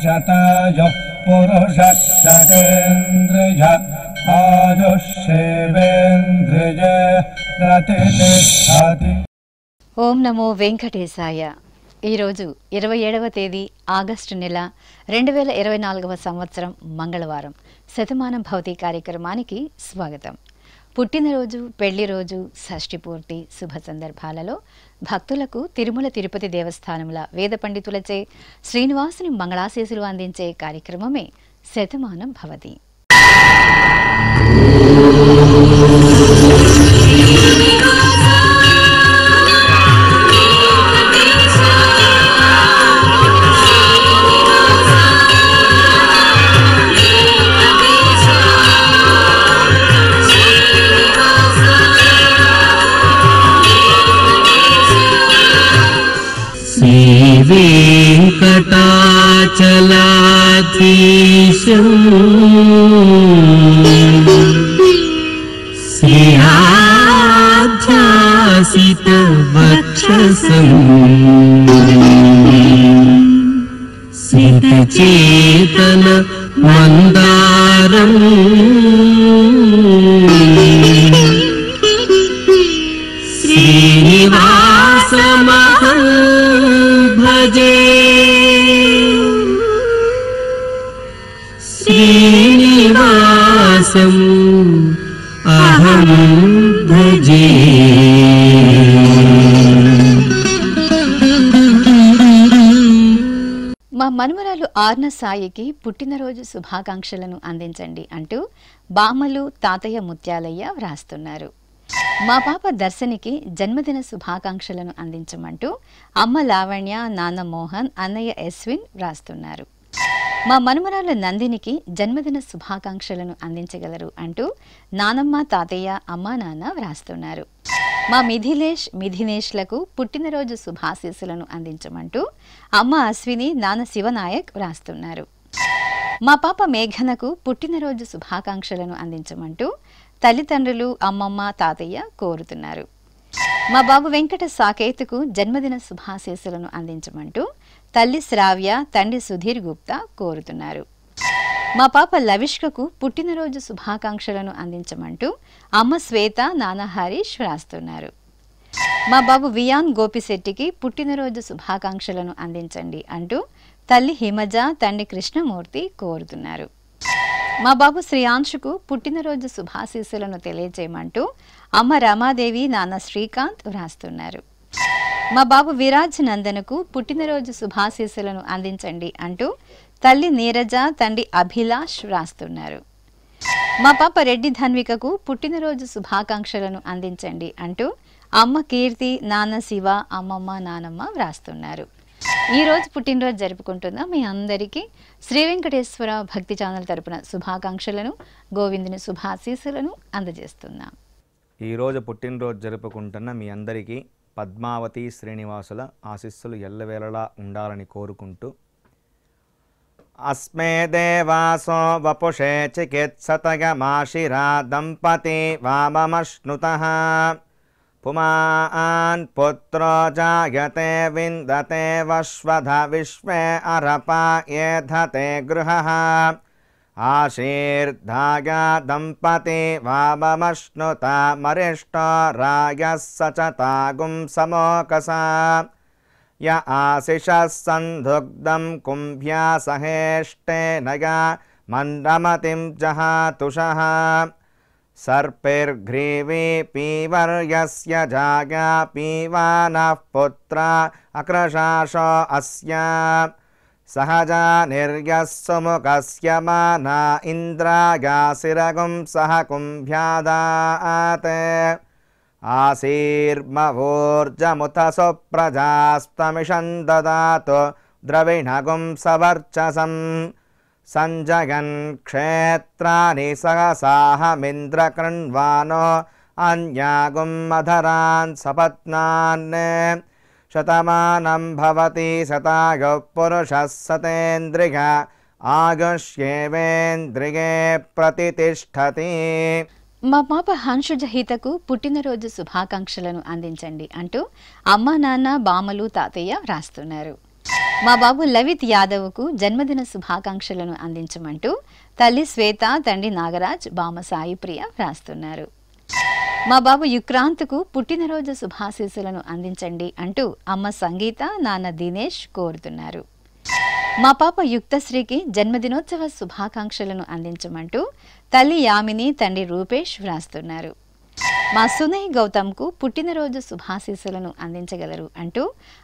शतायुः पुरुषः शतेन्द्रिय आयुष्येवेन्द्रिये प्रतिष्ठति। ఓం నమో వెంకటేశాయ. ఈరోజు 27వ తేదీ ఆగస్టు నెల 2024వ సంవత్సరం మంగళవారం. శతమానం భవతి కార్యక్రమానికి స్వాగతం. పుట్టినరోజు, పెళ్లి రోజు, షష్ఠి పూర్తి శుభ సందర్భాలలో భక్తులకు తిరుమల తిరుపతి దేవస్థానముల వేద పండితులచే శ్రీనివాసుని మంగళాశీసులు అందించే కార్యక్రమమే శతమానం భవతి. वेंकटाचलाधीशं श्रीयाध्यासितवक्षसं सितचेतन मंदारं श्रीनिवासमहं भजे। श्रीनिवासम् अहं भजे। మా మనుమరాలు ఆర్న సాయికి పుట్టినరోజు శుభాకాంక్షలను అందించండి అంటూ బామ్మలు తాతయ్య ముత్యాలయ్య వ్రాస్తున్నారు. మా పాప దర్శనికి జన్మదిన శుభాకాంక్షలను అందించమంటూ అమ్మ లావణ్య, నాన్న మోహన్, అన్నయ్య ఎస్విన్ వ్రాస్తున్నారు. మా మనుమరాలు నందినికి జన్మదిన శుభాకాంక్షలను అందించగలరు అంటూ నానమ్మ, తాతయ్య, అమ్మా నాన్న వ్రాస్తున్నారు. మా మిథిలేష్, మిథినేష్లకు పుట్టినరోజు శుభాశీస్సులను అందించమంటూ అమ్మ అశ్విని, నాన్న శివనాయక్ వ్రాస్తున్నారు. మా పాప మేఘనకు పుట్టినరోజు శుభాకాంక్షలను అందించమంటూ తల్లిదండ్రులు, అమ్మమ్మ, తాతయ్య కోరుతున్నారు. మా బాబు వెంకట సాకేతుకు జన్మదిన శుభాశీస్సులను అందించమంటూ తల్లి శ్రావ్య, తండ్రి సుధీర్ గుప్తా కోరుతున్నారు. మా పాప లవిష్కకు పుట్టినరోజు శుభాకాంక్షలను అందించమంటూ అమ్మ శ్వేత, నాన్న హరీష్ వ్రాస్తున్నారు. మా బాబు వియాన్ గోపిశెట్టికి పుట్టినరోజు శుభాకాంక్షలను అందించండి అంటూ తల్లి హిమజ, తండ్రి కృష్ణమూర్తి కోరుతున్నారు. మా బాబు శ్రీయాంశుకు పుట్టినరోజు శుభాశీస్సులను తెలియజేయమంటూ అమ్మ రమాదేవి, నాన్న శ్రీకాంత్ వ్రాస్తున్నారు. మా బాబు విరాజ్ నందనకు పుట్టినరోజు శుభాశీస్సులను అందించండి అంటూ తల్లి నీరజ, తండ్రి అభిలాష్ వ్రాస్తున్నారు. మా పాప రెడ్డి ధన్వికకు పుట్టినరోజు శుభాకాంక్షలను అందించండి అంటూ అమ్మ కీర్తి, నాన్న శివ, అమ్మమ్మ, నానమ్మ వ్రాస్తున్నారు. ఈరోజు పుట్టినరోజు జరుపుకుంటున్న మీ అందరికీ శ్రీ వెంకటేశ్వర భక్తి ఛానల్ తరపున శుభాకాంక్షలను, గోవిందుని శుభాశీస్సులను అందజేస్తున్నాం. ఈరోజు పుట్టినరోజు జరుపుకుంటున్న మీ అందరికీ పద్మావతి శ్రీనివాసుల ఆశీస్సులు ఎల్లవేళలా ఉండాలని కోరుకుంటూ అస్మే దేవాసో వపుషే చికిత్సతగమాశిరా దంపతి వామమశ్నుతః పుమాన్ పుత్రో జాయతే విందతే వశ్వధ విశ్వే అరపా ఏధతే గృహః ఆశీర్ధాయ దంపతి వామమశ్నుత మరిష్టో రాయః సచతాగుం సమోకసా య ఆశిషः సందుగ్ధం కుంభ్యా సహేష్టేనగా మందమతిం జహాతుషః सर्पिर्ग्रीवी पीवर्यस्य जागा पीवानः पुत्र अक्रशाशो अस्य सहजा निर्यः सुमुखस्य माना इन्द्रागासिरगुं सह कुम्भ्यादाते आशीर्मवोर्जमुत सुप्रजास्तमिषं ददातु द्रविणगुं सवर्चसम् संजगन् क्षेत्राणि सहसाहमिन्द्रकृण्वानो अन्यागुम् अधरान् सपत्नान् शतमानं भवति शतायुः पुरुषः शतेन्द्रिय आयुष्येवेन्द्रिये प्रतिष्ठति। మా పాప హంషుజహితకు పుట్టినరోజు శుభాకాంక్షలను అందించండి అంటూ అమ్మ నాన్న బామలు తాతయ్య వ్రాస్తున్నారు. మా బాబు లవిత్ యాదవ్కు జన్మదిన శుభాకాంక్షలను అందించమంటూ తల్లి శ్వేత, తండ్రి నాగరాజ్, బామ సాయిప్రియ వ్రాస్తున్నారు. మా బాబు యుక్రాంత్కు పుట్టినరోజు శుభాశీస్సులను అందించండి అంటూ అమ్మ సంగీత, నాన్న దినేష్ కోరుతున్నారు. మా పాప యుక్తశ్రీకి జన్మదినోత్సవ శుభాకాంక్షలను అందించమంటూ తల్లి యామిని, తండ్రి రూపేష్ వ్రాస్తున్నారు. మా సునయ్ గౌతమ్కు పుట్టినరోజు శుభాశీస్సులను అందించగలరు అంటూ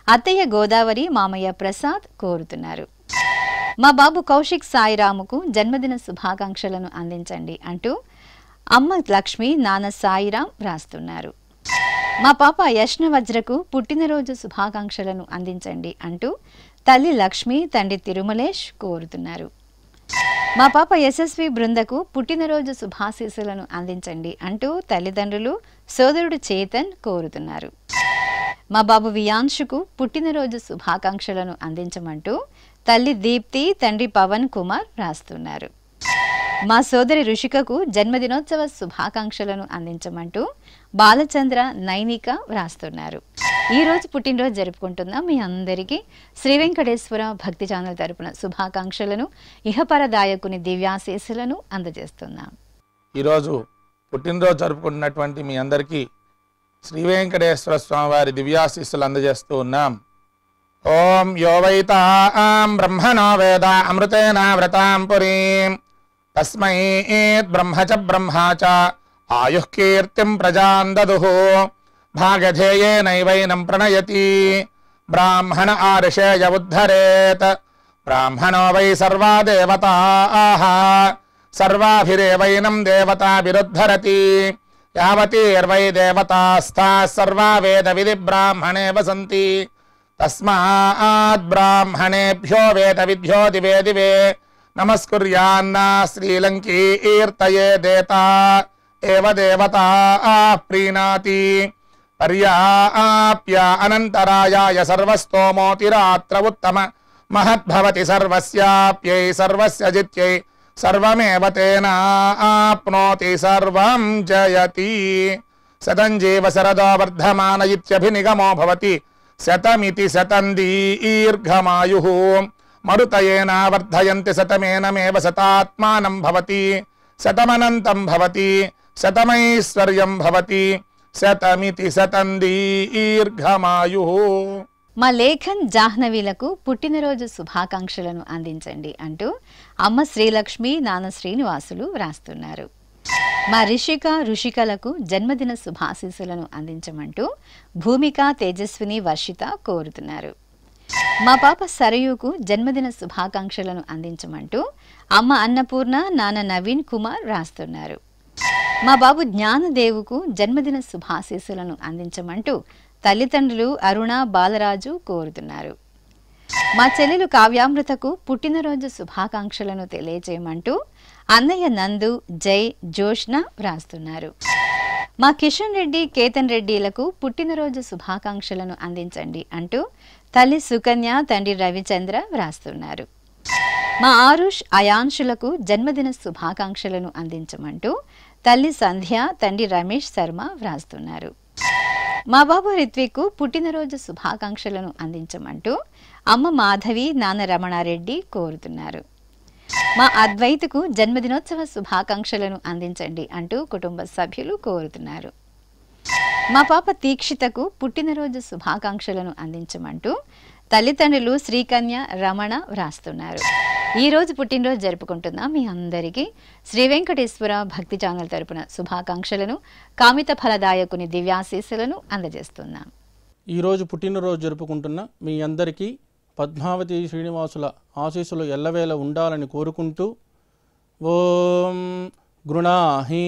అత్తయ్య గోదావరి, మామయ్య ప్రసాద్ కోరుతున్నారు. మా బాబు కౌశిక్ సాయిరాముకు జన్మదిన శుభాకాంక్షలను అందించండి అంటూ అమ్మ లక్ష్మి, నాన్న సాయిరాం వ్రాస్తున్నారు. మా పాప యష్ణవజ్రకు పుట్టినరోజు శుభాకాంక్షలను అందించండి అంటూ తల్లి లక్ష్మి, తండ్రి తిరుమలేష్ కోరుతున్నారు. మా పాప యశస్వి బృందకు పుట్టినరోజు శుభాశీస్సులను అందించండి అంటూ తల్లిదండ్రులు, సోదరుడు చేతన్ కోరుతున్నారు. మా బాబు వియాంశుకు పుట్టినరోజు శుభాకాంక్షలను అందించమంటూ తల్లి దీప్తి, తండ్రి పవన్ కుమార్ వ్రాస్తున్నారు. మా సోదరి రుషికకు జన్మదినోత్సవ శుభాకాంక్షలను అందించమంటూ బాలచంద్ర, నైనిక వ్రాస్తున్నారు. ఈరోజు పుట్టినరోజు జరుపుకుంటున్న మీ అందరికీ శ్రీ వెంకటేశ్వర భక్తి ఛానల్ తరపున శుభాకాంక్షలను, ఇహపరదాయకుని దివ్యాశీస్సులను అందజేస్తున్నాం. ఈరోజు పుట్టినరోజు జరుపుకుంటున్నటువంటి మీ అందరికీ శ్రీ వెంకటేశ్వర స్వామివారి దివ్యాశీస్సులు అందజేస్తూ ఉన్నాం. ఓం యో వైతాం బ్రహ్మణో వేద అమృతేన వ్రతాం పురీం తస్మై బ్రహ్మ చ బ్రహ్మా చ ఆయుః కీర్తిం ప్రజాం దదుః భాగధేయేనైవైనం ప్రణయతి బ్రాహ్మణ ఆర్షేయ ఉద్ధరేత్ బ్రాహ్మణో వై సర్వా దేవతాః సర్వాభిరేవైనం దేవతాభిరుద్ధరతి యావతీర్వై దేవతాస్థాః సర్వా వేద విధి బ్రాహ్మణే వసంతి తస్మాత్ బ్రాహ్మణేభ్యో వేద విద్యో దివే దివే నమస్కుర్యాన్నా శ్రీలంకీర్తయే దేతా ఏవ దేవతా ప్రీణాతి పర్యాప్య అనంతరాయాయ సర్వస్తోమోతిరాత్ర ఉత్తమ మహద్భవతి సర్వస్యాప్యై సర్వస్య జిత్యై సర్వమేవ తేనాప్నోతి సర్వం జయతి శతం జీవ శరదో వర్ధమాన ఇత్యభినిగమో భవతి శతమితి శతం దీర్ఘమాయుః మరుతయేన వర్ధయంతి శతమేనమేవ శతాత్మానం భవతి శతమనంతం భవతి శతమైశ్వర్యం భవతి శతమితి శతం దీర్ఘమాయుః. మా లేఖన్ జాహ్నవీలకు పుట్టినరోజు శుభాకాంక్షలను అందించండి అంటూ అమ్మ శ్రీలక్ష్మి, నాన్న శ్రీనివాసులు వ్రాస్తున్నారు. మా ఋషికలకు జన్మదిన శుభాశీస్సులను అందించమంటూ భూమిక, తేజస్విని, వర్షిత కోరుతున్నారు. మా పాప సరయుకు జన్మదిన శుభాకాంక్షలను అందించమంటూ అమ్మ అన్నపూర్ణ, నాన్న నవీన్ కుమార్ వ్రాస్తున్నారు. మా బాబు జ్ఞానదేవుకు జన్మదిన శుభాశీస్సులను అందించమంటూ తల్లిదండ్రులు అరుణ, బాలరాజు కోరుతున్నారు. మా చెల్లెలు కావ్యామృతకు పుట్టినరోజు శుభాకాంక్షలను తెలియజేయమంటూ అన్నయ్య నందు, జై, జోష్న వ్రాస్తున్నారు. మా కిషన్ రెడ్డి, కేతన్ రెడ్డిలకు పుట్టినరోజు శుభాకాంక్షలను అందించండి అంటూ తల్లి సుకన్య, తండ్రి రవిచంద్ర వ్రాస్తున్నారు. మా ఆరుష్, అయాంశులకు జన్మదిన శుభాకాంక్షలను అందించమంటూ తల్లి సంధ్య, తండ్రి రమేష్ శర్మ వ్రాస్తున్నారు. మా బాబు రిత్విక్ పుట్టినరోజు శుభాకాంక్షలను అందించమంటూ అమ్మ మాధవి, నాన్న రమణారెడ్డి కోరుతున్నారు. మా అద్వైతకు జన్మదినోత్సవ శుభాకాంక్షలను అందించండి అంటూ కుటుంబ సభ్యులు కోరుతున్నారు. మా పాప దీక్షితకు పుట్టినరోజు శుభాకాంక్షలను అందించమంటూ తల్లిదండ్రులు శ్రీకన్య, రమణ వ్రాస్తున్నారు. ఈరోజు పుట్టినరోజు జరుపుకుంటున్న మీ అందరికీ శ్రీ వెంకటేశ్వర భక్తి ఛానల్ తరపున శుభాకాంక్షలను, కామిత ఫలదాయకుని దివ్యాశీస్సులను అందజేస్తున్నాం. ఈరోజు పుట్టినరోజు జరుపుకుంటున్న మీ అందరికీ పద్మావతి శ్రీనివాసుల ఆశీస్సులు ఎల్లవేళ ఉండాలని కోరుకుంటూ ఓం గృణాహి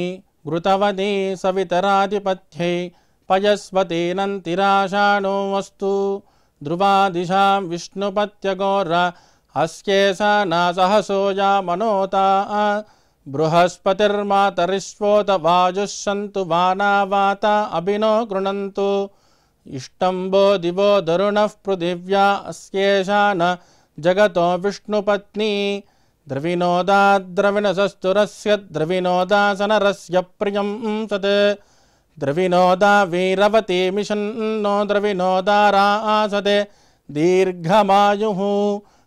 ఘృతవతి సవితరాధిపత్యై పయస్వతేనంతిరాషాఢో వస్తు ధ్రువాదిశాం విష్ణుపత్యగోర అస్యేషా సహసోజా మనోతా బృహస్పతిర్మాతరిష్వోత వాజుస్సంతు వానావాత అభినో గృణంతు ఇష్టంబో దివో దరుణః పృథివ్యా అస్యేషాన జగతో విష్ణుపత్ని ద్రవినోదాద్రవిణసస్తురస్య ద్రవినోదాసనరస్య ప్రియం సత్ ద్రవినోదా వీరవతి మిషన్నో ద్రవినోదారాసతే దీర్ఘమాయుః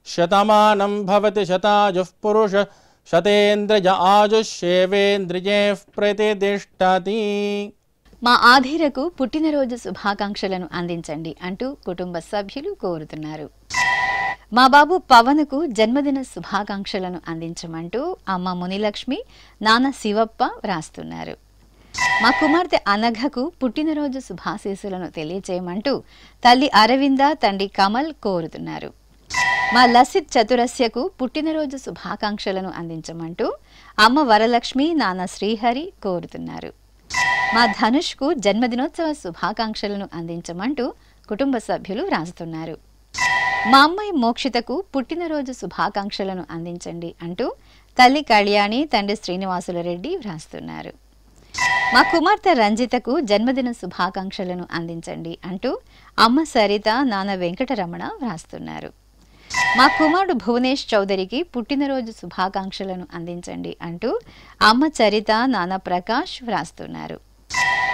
శతమానం భవతి శతాయుః పురుషः శతేంద్రియ ఆయుష్యేవేంద్రియైః ప్రతిష్ఠతి. మా ఆధీరకు పుట్టినరోజు శుభాకాంక్షలను అందించండి అంటూ కుటుంబ సభ్యులు కోరుతున్నారు. మా బాబు పవన్కు జన్మదిన శుభాకాంక్షలను అందించమంటూ అమ్మ మునిలక్ష్మి, నాన్న శివప్ప వ్రాస్తున్నారు. మా కుమార్తె అనఘకు పుట్టినరోజు శుభాశీస్సులను తెలియచేయమంటూ తల్లి అరవింద, తండ్రి కమల్ కోరుతున్నారు. మా లసిత్ చతురస్యకు పుట్టినరోజు శుభాకాంక్షలను అందించమంటూ అమ్మ వరలక్ష్మి, నాన్న శ్రీహరి కోరుతున్నారు. మా ధనుష్కు జన్మదినోత్సవ శుభాకాంక్షలను అందించమంటూ కుటుంబ సభ్యులు వ్రాస్తున్నారు. మా అమ్మాయి మోక్షితకు పుట్టినరోజు శుభాకాంక్షలను అందించండి అంటూ తల్లి కళ్యాణి, తండ్రి శ్రీనివాసుల రెడ్డి వ్రాస్తున్నారు. మా కుమార్తె రంజితకు జన్మదిన శుభాకాంక్షలను అందించండి అంటూ అమ్మ సరిత, నాన్న వెంకటరమణ వ్రాస్తున్నారు. మా కుమారుడు భువనేష్ చౌదరికి పుట్టినరోజు శుభాకాంక్షలను అందించండి అంటూ అమ్మ చరిత, నాన్న ప్రకాష్ వ్రాస్తున్నారు.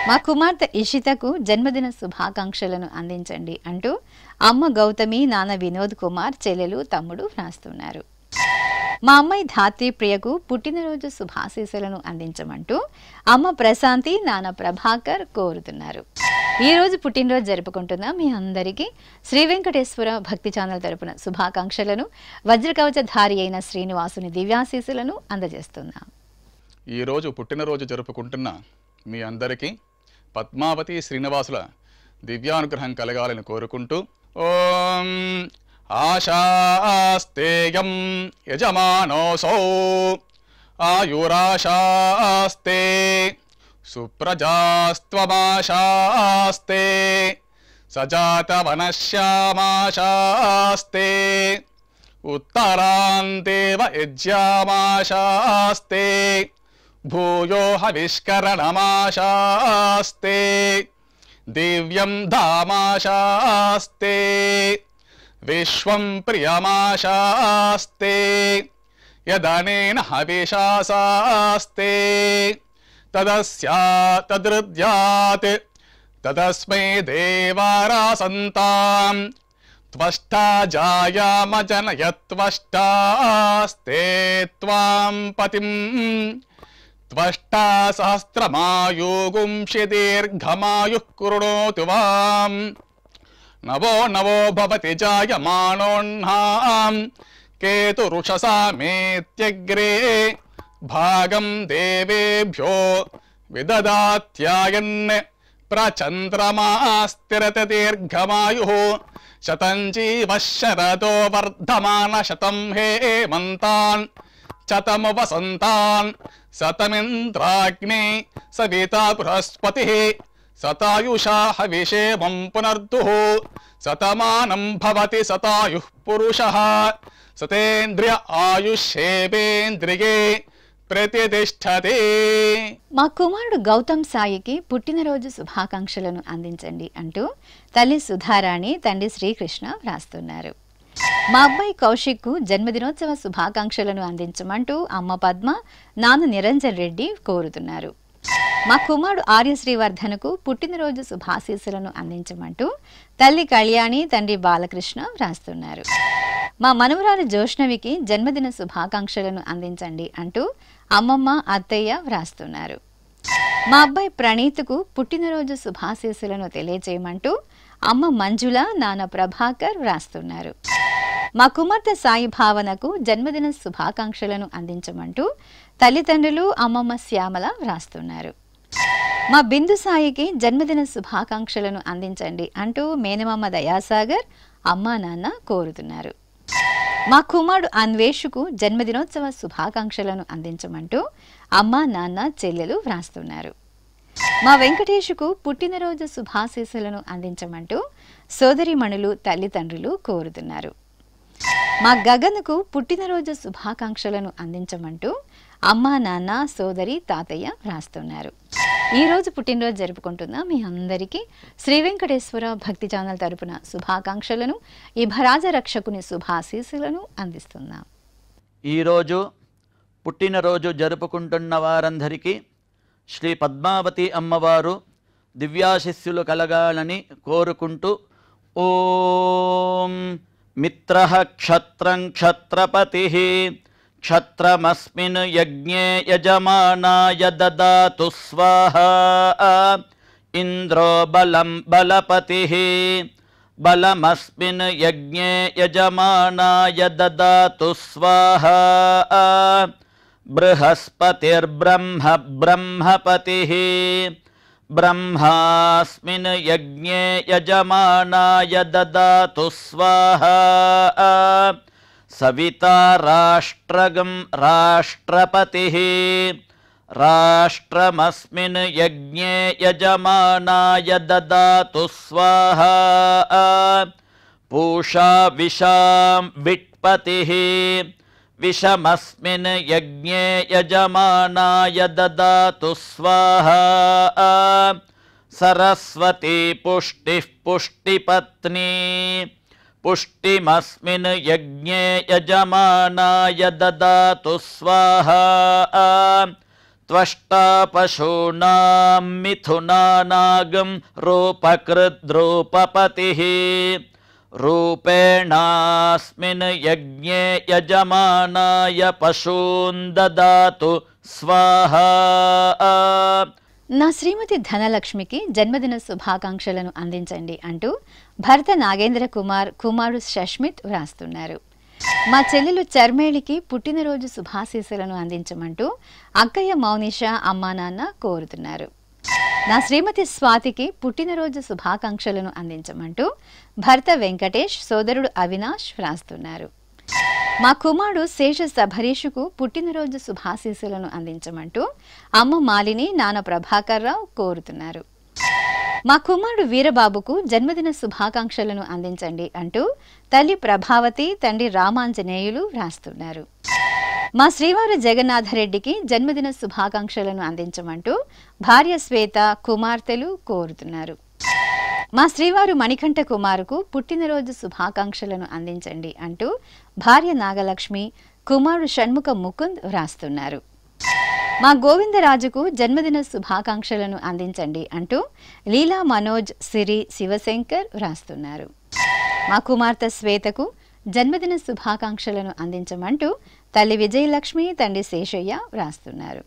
మా కుమార్తె ఇషితకు జన్మదిన శుభాకాంక్షలను అందించండి అంటూ అమ్మ గౌతమి, నాన్న వినోద్ కుమార్, చెల్లెలు, తమ్ముడు వ్రాస్తున్నారు. మా అమ్మాయి ధాత్రి ప్రియకు పుట్టినరోజు శుభాశీస్సులను అందించమంటూ అమ్మ ప్రశాంతి, నాన్న ప్రభాకర్ కోరుతున్నారు. ఈరోజు పుట్టినరోజు జరుపుకుంటున్న మీ అందరికీ శ్రీ వెంకటేశ్వర భక్తి ఛానల్ తరపున శుభాకాంక్షలను, వజ్రకవచధారి అయిన శ్రీనివాసుని దివ్యాశీస్సులను అందజేస్తున్నాం. ఈరోజు పుట్టినరోజు జరుపుకుంటున్న మీ అందరికీ పద్మావతి శ్రీనివాసుల దివ్యానుగ్రహం కలగాలని కోరుకుంటూ ఓం ఆశాస్తేయం యజమానోసౌ ఆయురాశాస్తే సుప్రజాస్త్వమాశాస్తే సజాతవనశ్యామాశాస్తే ఉత్తరాంతేవ యజ్యామాశాస్తే భూయో హవిష్కరణమాశాస్తే దివ్యం ధామాశాస్తే విశ్వం ప్రియమాశాస్తే యదనేన హవిషాసాస్తే తదృద్యాత్ తదస్మై దేవారాసంతాం త్వష్టా జాయామజనయత్వష్టాస్తే త్వాం పతిం త్వష్టా సహస్రమాయుగుంషి దీర్ఘమాయుః కృణోతు వాం నవో నవో భవతి జాయమానోన్హాం కేతురుషసా మేత్యగ్రే భాగం దేవేభ్యో విదదాత్యాయన్ ప్రచంద్రమాస్థిరత దీర్ఘమాయుః శతం జీవ శరదో వర్ధమాన శతం హేమంతాన్ శతము వసంతాన్ శతమింద్రాగ్ని సవితా బృహస్పతి శతాయుషా హవిషేమం పునర్దుః శతమానం భవతి శతాయుః పురుషః శతేంద్రియ ఆయుష్యేవేంద్రియే ప్రతిష్ఠతే. మా కుమారుడు గౌతమ్ సాయికి పుట్టినరోజు శుభాకాంక్షలను అందించండి అంటూ తల్లి సుధారాణి, తండ్రి శ్రీకృష్ణ వ్రాస్తున్నారు. మా అబ్బాయి కౌశిక్కు జన్మదినోత్సవ శుభాకాంక్షలను అందించమంటూ అమ్మ పద్మ, నాన్న నిరంజన్ రెడ్డి కోరుతున్నారు. మా కుమారుడు ఆర్యశ్రీవర్ధన్కు పుట్టినరోజు శుభాశీస్సులను అందించమంటూ తల్లి కళ్యాణి, తండ్రి బాలకృష్ణ వ్రాస్తున్నారు. మా మనవరాలు జోష్ణవికి జన్మదిన శుభాకాంక్షలను అందించండి అంటూ అమ్మమ్మ, అత్తయ్య వ్రాస్తున్నారు. మా అబ్బాయి ప్రణీత్కు పుట్టినరోజు శుభాశీస్సులను తెలియజేయమంటూ అమ్మ మంజుల, నాన్న ప్రభాకర్ వ్రాస్తున్నారు. మా కుమార్తె సాయి భావనకు జన్మదిన శుభాకాంక్షలను అందించమంటూ తల్లిదండ్రులు, అమ్మమ్మ శ్యామల వ్రాస్తున్నారు. మా బిందు సాయికి జన్మదిన శుభాకాంక్షలను అందించండి అంటూ మేనమామ దయాసాగర్, అమ్మా నాన్న కోరుతున్నారు. మా కుమారుడు అన్వేషుకు జన్మదినోత్సవ శుభాకాంక్షలను అందించమంటూ అమ్మా నాన్న చెల్లెలు వ్రాస్తున్నారు. మా వెంకటేషుకు పుట్టినరోజు శుభాశీస్సులను అందించమంటూ సోదరిమణులు, తల్లిదండ్రులు కోరుతున్నారు. మా గగన్కు పుట్టినరోజు శుభాకాంక్షలను అందించమంటూ అమ్మా నాన్న, సోదరి, తాతయ్య వ్రాస్తున్నారు. ఈరోజు పుట్టినరోజు జరుపుకుంటున్న మీ అందరికీ శ్రీ వెంకటేశ్వర భక్తి ఛానల్ తరపున శుభాకాంక్షలను, ఈ భరాజ రక్షకుని శుభాశీస్సులను అందిస్తున్నాం. ఈరోజు పుట్టినరోజు జరుపుకుంటున్న వారందరికీ శ్రీ పద్మావతి అమ్మవారు దివ్యాశిస్సులు కలగాలని కోరుకుంటూ ఓం మిత్రః క్షత్రం క్షత్రపతిః క్షత్రమస్మిన్ యజ్ఞే యజమానాయ దదాతు స్వాహా ఇంద్రో బలం బలపతిః బలమస్మిన్ యజ్ఞే యజమానాయ దదాతు స్వాహా బృహస్పతిర్బ్రహ్మ బ్రహ్మపతిః బ్రహ్మాస్మిన్ యజ్ఞే యజమానాయ దదాతు స్వాహా సవితా రాష్ట్రగం రాష్ట్రపతిః రాష్ట్రమస్మిన్ యజ్ఞే యజమానాయ దదాతు స్వాహా పూషా విషాం విట్పతిః విషమస్మిన్ యజ్ఞే యజమానాయ దదాతు స్వాహా సరస్వతీ పుష్టిః పుష్టిపత్నీ పుష్టిమస్మిన్ యజ్ఞే యజమానాయ దదాతు స్వాహా త్వష్టా పశూనాం మిథునానాగం రూపకృద్రూపపతిః రూపేణాస్మిన్ యజ్ఞే యజమానాయ పశూన్ దదాతు స్వాహా. నా శ్రీమతి ధనలక్ష్మికి జన్మదిన శుభాకాంక్షలను అందించండి అంటూ భర్త నాగేంద్ర కుమార్ కుమారుడు షష్మిత్ వ్రాస్తున్నారు. మా చెల్లెలు చర్మేళికి పుట్టినరోజు శుభాశీస్సులను అందించమంటూ అక్కయ్య మౌనిష అమ్మా నాన్న కోరుతున్నారు. నా శ్రీమతి స్వాతికి పుట్టినరోజు శుభాకాంక్షలను అందించమంటూ భర్త వెంకటేష్ సోదరుడు అవినాష్ వ్రాస్తున్నారు. మా కుమారుడు శేష సభరీషుకు పుట్టినరోజు శుభాశీస్సులను అందించమంటూ అమ్మ మాలిని నాన్న ప్రభాకర్ రావు కోరుతున్నారు. మా కుమారుడు వీరబాబుకు జన్మదిన శుభాకాంక్షలను అందించండి అంటూ తల్లి ప్రభావతి తండ్రి రామాంజనేయులు వ్రాస్తున్నారు. మా శ్రీవారు జగన్నాథరెడ్డికి జన్మదిన శుభాకాంక్షలను అందించమంటూ భార్య శ్వేత కుమార్తెలు కోరుతున్నారు. మా శ్రీవారు మణికంఠ కుమారుకు పుట్టినరోజు శుభాకాంక్షలను అందించండి అంటూ భార్య నాగలక్ష్మి కుమారుడు షణ్ముఖ ముకుంద్ వ్రాస్తున్నారు. మా గోవిందరాజుకు జన్మదిన శుభాకాంక్షలను అందించండి అంటూ లీలా మనోజ్ సిరి శివశంకర్ వ్రాస్తున్నారు. మా కుమార్తె శ్వేతకు జన్మదిన శుభాకాంక్షలను అందించమంటూ తల్లి విజయలక్ష్మి తండ్రి శేషయ్య వ్రాస్తున్నారు.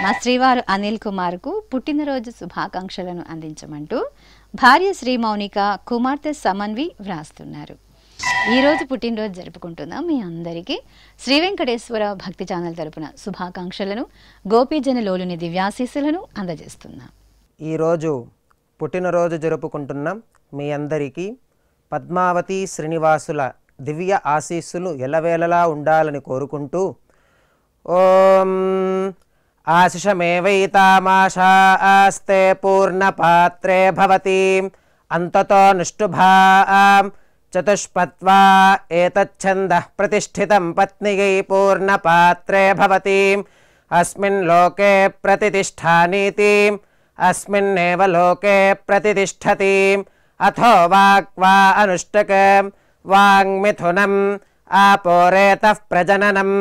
మా శ్రీవారు అనిల్ కుమార్కు పుట్టినరోజు శుభాకాంక్షలను అందించమంటూ భార్య శ్రీ మౌనిక కుమార్తె సమన్వి వ్రాస్తున్నారు. ఈరోజు పుట్టినరోజు జరుపుకుంటున్నాం మీ అందరికీ శ్రీ వెంకటేశ్వర భక్తి ఛానల్ తరపున శుభాకాంక్షలను గోపీజనలోలుని దివ్యాశీస్సులను అందజేస్తున్నాం. ఈరోజు పుట్టినరోజు జరుపుకుంటున్నాం మీ అందరికీ పద్మావతి శ్రీనివాసుల దివ్య ఆశీస్సులు ఎల్లవేళలా ఉండాలని కోరుకుంటూ ఓం ఆశిషమేవైతామాశాస్తే పూర్ణపాత్రే భవతి అంతతో నిష్ఠుభాం చతుష్పత్వా ఏతచ్ఛందః ప్రతిష్ఠితం పత్నిగై పూర్ణపాత్రే భవతి అస్మిన్ లోకే ప్రతిష్ఠానీతి అస్మిన్నేవ లోకే ప్రతిష్ఠతి అథో వాక్వా అనుష్ఠక వాంగ్మిథునం ఆపోరేతః ప్రజననం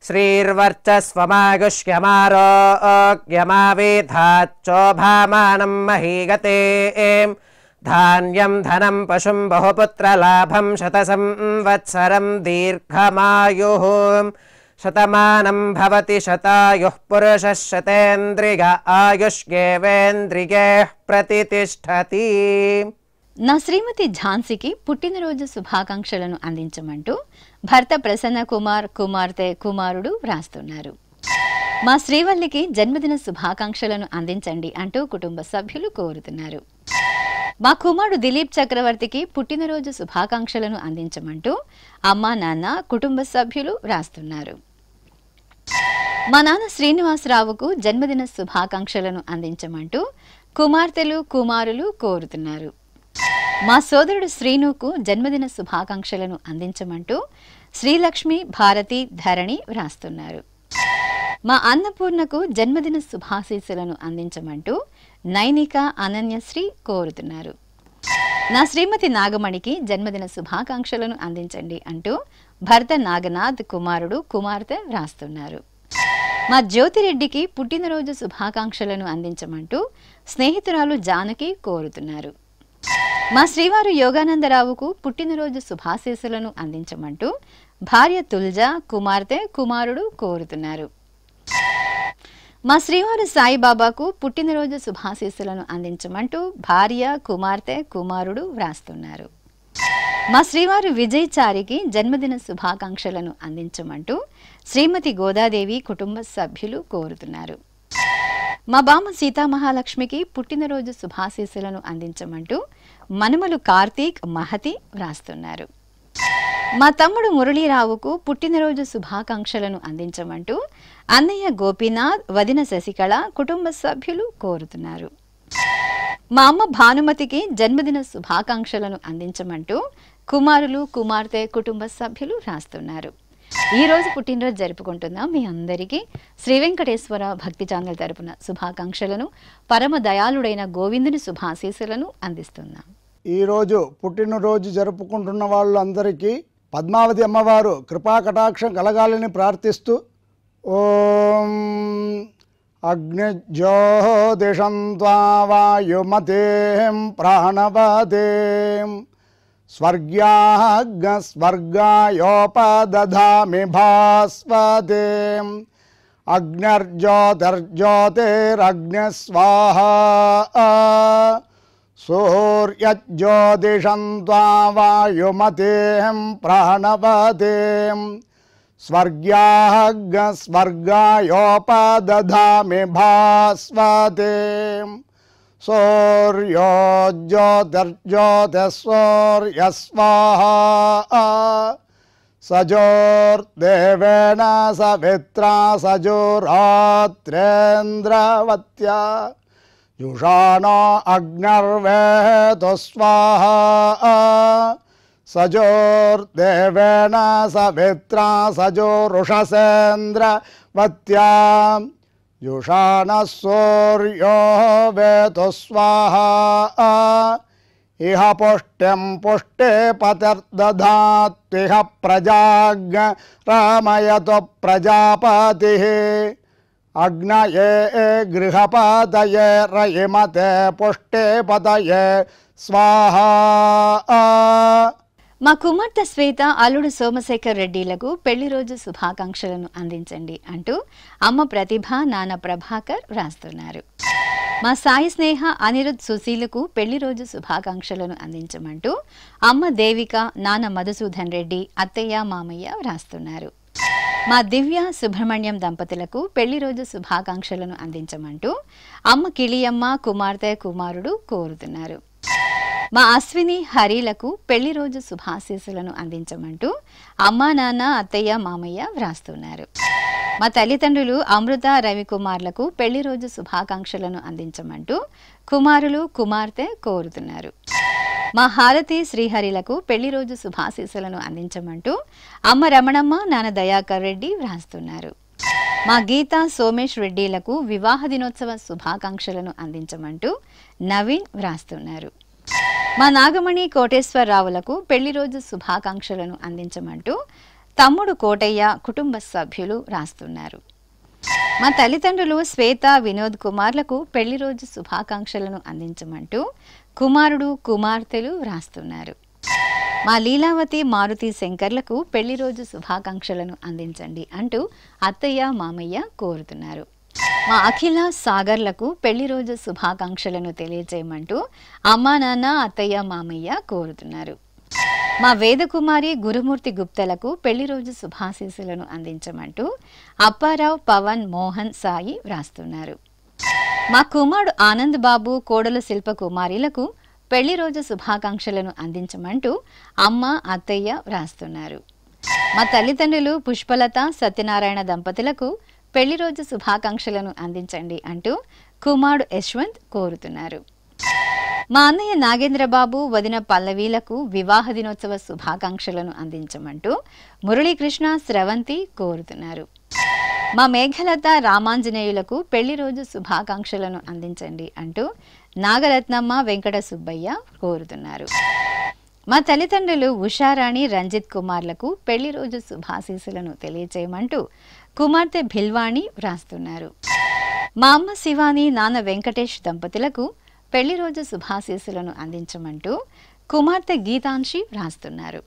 శ్రీర్వర్చస్వమాగుష్యమారోగ్యమావేధాచ్చోభామానం మహీగతే ధాన్యం ధనం పశుం బహుపుత్రలాభం శతసంవత్సరం దీర్ఘమాయుః శతమానం భవతి శతాయుః పురుషः శతేంద్రియ ఆయుష్యేవేంద్రియే ప్రతిష్ఠతి. నా శ్రీమతి ఝాన్సీకి పుట్టినరోజు శుభాకాంక్షలను అందించమంటూ భర్త ప్రసన్న కుమార్ కుమార్తె కుమారుడు వ్రాస్తున్నారు. మా శ్రీవల్లికి జన్మదిన శుభాకాంక్షలను అందించండి అంటూ కుటుంబ సభ్యులు కోరుతున్నారు. మా కుమారుడు దిలీప్ చక్రవర్తికి పుట్టినరోజు శుభాకాంక్షలను అందించమంటూ అమ్మా నాన్న కుటుంబ సభ్యులు వ్రాస్తున్నారు. మా నాన్న శ్రీనివాసరావుకు జన్మదిన శుభాకాంక్షలను అందించమంటూ కుమార్తెలు కుమారులు కోరుతున్నారు. మా సోదరుడు శ్రీనుకు జన్మదిన శుభాకాంక్షలను అందించమంటూ శ్రీలక్ష్మి భారతి ధరణి వ్రాస్తున్నారు. మా అన్నపూర్ణకు జన్మదిన శుభాశీస్సులను అందించమంటూ నైనిక అనన్యశ్రీ కోరుతున్నారు. నా శ్రీమతి నాగమణికి జన్మదిన శుభాకాంక్షలను అందించండి అంటూ భర్త నాగనాథ్ కుమారుడు కుమార్తె వ్రాస్తున్నారు. మా జ్యోతిరెడ్డికి పుట్టినరోజు శుభాకాంక్షలను అందించమంటూ స్నేహితురాలు జానకి కోరుతున్నారు. మా శ్రీవారు యోగానందరావుకు పుట్టినరోజు శుభాశీస్సులను అందించమంటూ భార్య తుల్జా, కుమార్తె, కుమారుడు కోరుతున్నారు. మా శ్రీవారు సాయిబాబాకు పుట్టినరోజు శుభాశీస్సులను అందించమంటూ భార్య, కుమార్తె, కుమారుడు వ్రాస్తున్నారు. మా శ్రీవారు విజయ్ చారికి జన్మదిన శుభాకాంక్షలను అందించమంటూ శ్రీమతి గోదాదేవి కుటుంబ సభ్యులు కోరుతున్నారు. మా బామ్మ సీతామహాలక్ష్మికి పుట్టినరోజు శుభాశీస్సులను అందించమంటూ మనుమలు కార్తీక్, మహతి వ్రాస్తున్నారు. మా తమ్ముడు మురళీరావుకు పుట్టినరోజు శుభాకాంక్షలను అందించమంటూ అన్నయ్య గోపీనాథ్, వదిన శశికళ కుటుంబ సభ్యులు కోరుతున్నారు. మా అమ్మ భానుమతికి జన్మదిన శుభాకాంక్షలను అందించమంటూ కుమారులు, కుమార్తె కుటుంబ సభ్యులు రాస్తున్నారు. ఈ రోజు పుట్టినరోజు జరుపుకుంటున్నాం మీ అందరికీ శ్రీ వెంకటేశ్వర భక్తి ఛానల్ తరపున శుభాకాంక్షలను, పరమ దయాళుడైన గోవిందుని శుభాశీస్సులను అందిస్తున్నాం. ఈరోజు పుట్టినరోజు జరుపుకుంటున్న వాళ్ళందరికీ పద్మావతి అమ్మవారు కృపా కటాక్షం కలగాలని ప్రార్థిస్తూ ఓం అగ్నిజ్యోతిషం త్వా వాయుమతేం ప్రాణవతేం స్వర్గాయోపదధామి భాస్వతేం అగ్నిర్జ్యోతిర్జ్యోతిరగ్నిస్వాహా సూర్యజ్యోతిషం త్వా వాయుమతేం ప్రాణవతేం స్వర్గాయోపదధామి భాస్వతేం సూర్యో జ్యోతిర్జ్యోతిస్సూర్యస్వాహా సజోర్దేవేన సవిత్రా సజోరాత్రేంద్రవత్యా యుషాణో అగ్నిర్వేతు స్వాహా సజోర్దేవేన సవిత్రా సజోరుషసేంద్రవత్యా యుషాణః సూర్యో వేతు స్వాహా ఇహ పుష్టిం పుష్టే పతిర్దధాత్విహ ప్రజాగ్రామయతు ప్రజాపతిః అగ్నయే గృహపతయే రయిమతే పుష్టే పతయే స్వాహా. మా కుమార్తె శ్వేత, అల్లుడు సోమశేఖర్ రెడ్డిలకు పెళ్లి రోజు శుభాకాంక్షలను అందించండి అంటూ అమ్మ ప్రతిభ, నాన్న ప్రభాకర్ వ్రాస్తున్నారు. మా సాయి స్నేహ, అనిరుద్, సుశీలకు పెళ్లి రోజు శుభాకాంక్షలను అందించమంటూ అమ్మ దేవిక, నాన్న మధుసూదన్ రెడ్డి, అత్తయ్య, మామయ్య వ్రాస్తున్నారు. మా దివ్య, సుబ్రహ్మణ్యం దంపతులకు పెళ్లి రోజు శుభాకాంక్షలను అందించమంటూ అమ్మ కిళియమ్మ, కుమార్తె, కుమారుడు కోరుతున్నారు. మా అశ్విని, హరిలకు పెళ్లి రోజు శుభాశీస్సులను అందించమంటూ అమ్మా, నాన్న, అత్తయ్య, మామయ్య వ్రాస్తున్నారు. మా తల్లిదండ్రులు అమృత, రవికుమార్లకు పెళ్లి రోజు శుభాకాంక్షలను అందించమంటూ కుమారులు, కుమార్తె కోరుతున్నారు. మా హారతి, శ్రీహరిలకు పెళ్లి రోజు శుభాశీస్సులను అందించమంటూ అమ్మ రమణమ్మ, నాన్న దయాకర్ రెడ్డి వ్రాస్తున్నారు. మా గీత, సోమేష్ రెడ్డిలకు వివాహ దినోత్సవ శుభాకాంక్షలను అందించమంటూ నవీన్ వ్రాస్తున్నారు. మా నాగమణి, కోటేశ్వరరావులకు పెళ్లి రోజు శుభాకాంక్షలను అందించమంటూ తమ్ముడు కోటయ్య కుటుంబ సభ్యులు రాస్తున్నారు. మా తల్లిదండ్రులు శ్వేత, వినోద్ కుమార్లకు పెళ్లి రోజు శుభాకాంక్షలను అందించమంటూ కుమారుడు, కుమార్తెలు వ్రాస్తున్నారు. మా లీలావతి, మారుతి శంకర్లకు పెళ్లి రోజు శుభాకాంక్షలను అందించండి అంటూ అత్తయ్య, మామయ్య కోరుతున్నారు. మా అఖిల, సాగర్లకు పెళ్లి రోజు శుభాకాంక్షలను తెలియజేయమంటూ అమ్మా, నాన్న, అత్తయ్య, మామయ్య కోరుతున్నారు. మా వేదకుమారి, గురుమూర్తి గుప్తలకు పెళ్లి రోజు శుభాశీస్సులను అందించమంటూ అప్పారావు, పవన్, మోహన్, సాయి వ్రాస్తున్నారు. మా కుమారుడు ఆనంద్ బాబు, కోడలు శిల్పకుమారిలకు పెళ్లి రోజు శుభాకాంక్షలను అందించమంటూ అమ్మ, అత్తయ్య వ్రాస్తున్నారు. మా తల్లిదండ్రులు పుష్పలత, సత్యనారాయణ దంపతులకు పెళ్లి రోజు శుభాకాంక్షలను అందించండి అంటూ కుమారుడు యశ్వంత్ కోరుతున్నారు. మా అన్నయ్య నాగేంద్రబాబు, వదిన పల్లవీలకు వివాహ దినోత్సవ శుభాకాంక్షలను అందించమంటూ మురళీకృష్ణ, స్రవంతి కోరుతున్నారు. మా మేఘలత, రామాంజనేయులకు పెళ్లి రోజు శుభాకాంక్షలను అందించండి అంటూ నాగరత్నమ్మ, వెంకట సుబ్బయ్య కోరుతున్నారు. మా తల్లిదండ్రులు ఉషారాణి, రంజిత్ కుమార్లకు పెళ్లి రోజు శుభాశీస్సులను తెలియజేయమంటూ కుమార్తె భిల్వాణి వ్రాస్తున్నారు. మా అమ్మ శివాని, నాన్న వెంకటేష్ దంపతులకు పెళ్లి రోజు శుభాశీస్సులను అందించమంటూ కుమార్తె గీతాంశి వ్రాస్తున్నారు.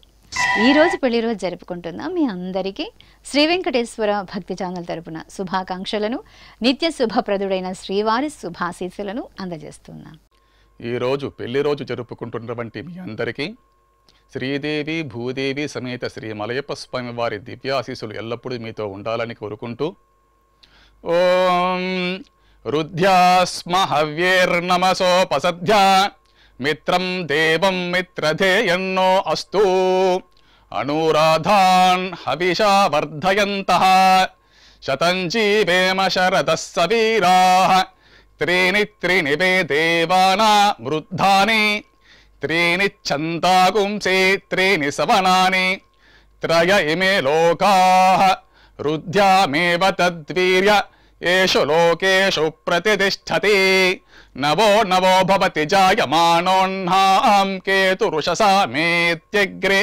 ఈ రోజు పెళ్లి రోజు జరుపుకుంటున్న మీ అందరికీ శ్రీ వెంకటేశ్వర భక్తి ఛానల్ తరపున శుభాకాంక్షలను, నిత్య శుభప్రదుడైన శ్రీవారి శుభాశీస్సులను అందజేస్తున్నాం. ఈరోజు పెళ్లి రోజు జరుపుకుంటున్నటువంటి మీ అందరికీ శ్రీదేవి భూదేవి సమేత శ్రీ మలయప్ప స్వామి వారి దివ్యాశీస్సులు ఎల్లప్పుడూ మీతో ఉండాలని కోరుకుంటూ ఓం రుద్ధ్యాస్మ హవ్యేర్నమసోపసధ్యా మిత్రం దేవం మిత్రధేయన్నో అస్తు అనురాధాన్ హవిషా వర్ధయంతః శతం జీవేమ శరదః సవీరాః త్రీణి వే దేవానా వృద్ధాని త్రీణి ఛందాగుంసే త్రీణి సవనాని త్రయ ఇమే లోకాః రుద్ధ్యామేవ తద్వీర్య ఏషు లోకేషు ప్రతిష్ఠతి నవో నవో భవతి జాయమానోన్హాం కేతురుషసా మేత్యగ్రే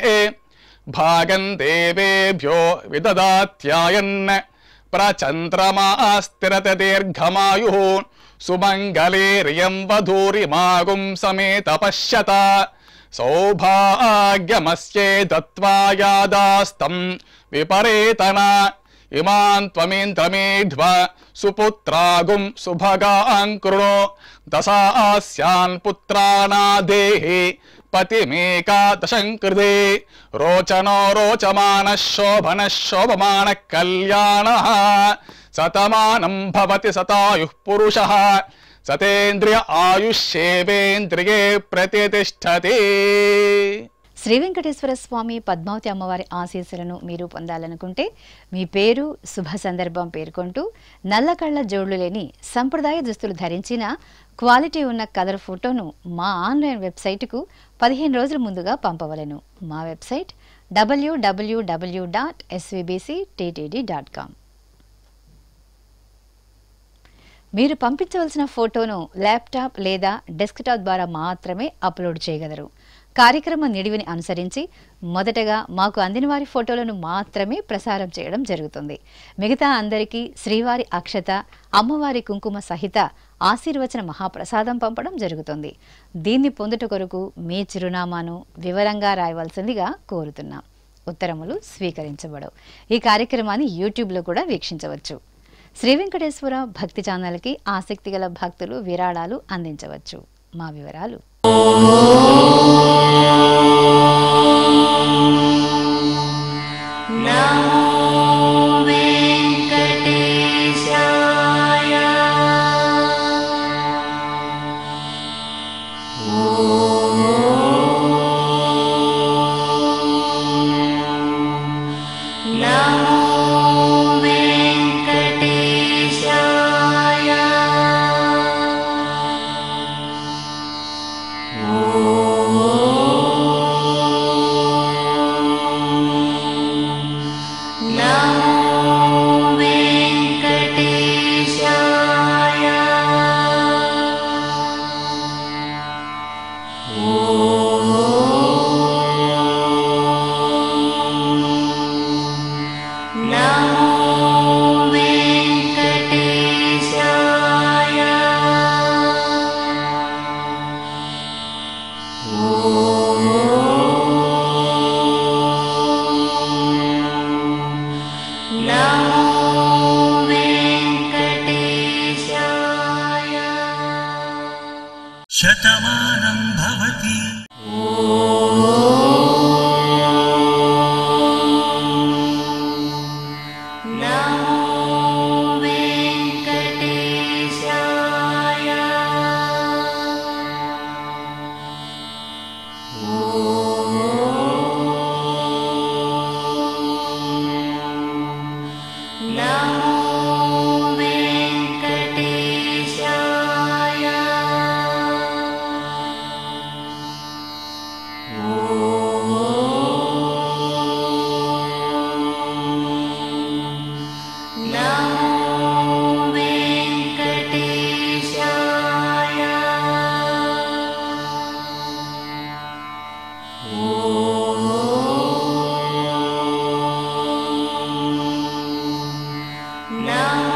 భాగం దేవేభ్యో విదదాత్యాయన్ ప్రచంద్రమాస్తిరత దీర్ఘమాయుః సుమంగళేర్యం వధూరిమాగుం సమేత పశ్యత సౌభాగ్యమస్యే దత్వా యాదాస్తం విపరేతన ఇమాన్ త్వమేంద్రమేఢ్వ సుపుత్రాగుం సుభగాన్ కృణో దశాస్యాన్ పుత్రానాదేహి పతిమేకాదశం కృతే రోచనో రోచమాన శోభన శోభమాన కళ్యాణ శతమానం భవతి శతాయుః పురుషః సతేంద్రియ ఆయుష్యేవేంద్రియే ప్రతిష్టతి. శ్రీ వెంకటేశ్వర స్వామి పద్మావతి అమ్మవారి ఆశీస్సులను మీరు పొందాలనుకుంటే మీ పేరు, శుభ సందర్భం పేర్కొంటూ నల్ల కళ్ళ జోళ్లు లేని సంప్రదాయ దుస్తులు ధరించిన క్వాలిటీ ఉన్న కలర్ ఫోటోను మా ఆన్లైన్ వెబ్సైటుకు 15 రోజుల ముందుగా పంపవలెను. మా వెబ్సైట్ www.svbcttd.com. మీరు పంపించవలసిన ఫోటోను ల్యాప్టాప్ లేదా డెస్క్టాప్ ద్వారా మాత్రమే అప్లోడ్ చేయగలరు. కార్యక్రమ నిడివిని అనుసరించి మొదటగా మాకు అందిన వారి ఫోటోలను మాత్రమే ప్రసారం చేయడం జరుగుతుంది. మిగతా అందరికీ శ్రీవారి అక్షత, అమ్మవారి కుంకుమ సహిత ఆశీర్వచన మహాప్రసాదం పంపడం జరుగుతుంది. దీన్ని పొందుట కొరకు మీ చిరునామాను వివరంగా రాయవలసిందిగా కోరుతున్నాం. ఉత్తరములు స్వీకరించబడవు. ఈ కార్యక్రమాన్ని యూట్యూబ్లో కూడా వీక్షించవచ్చు. శ్రీ వెంకటేశ్వర భక్తి ఛానల్కి ఆసక్తి గల భక్తులు విరాళాలు అందించవచ్చు. మా వివరాలు శతమానం భవతి. Now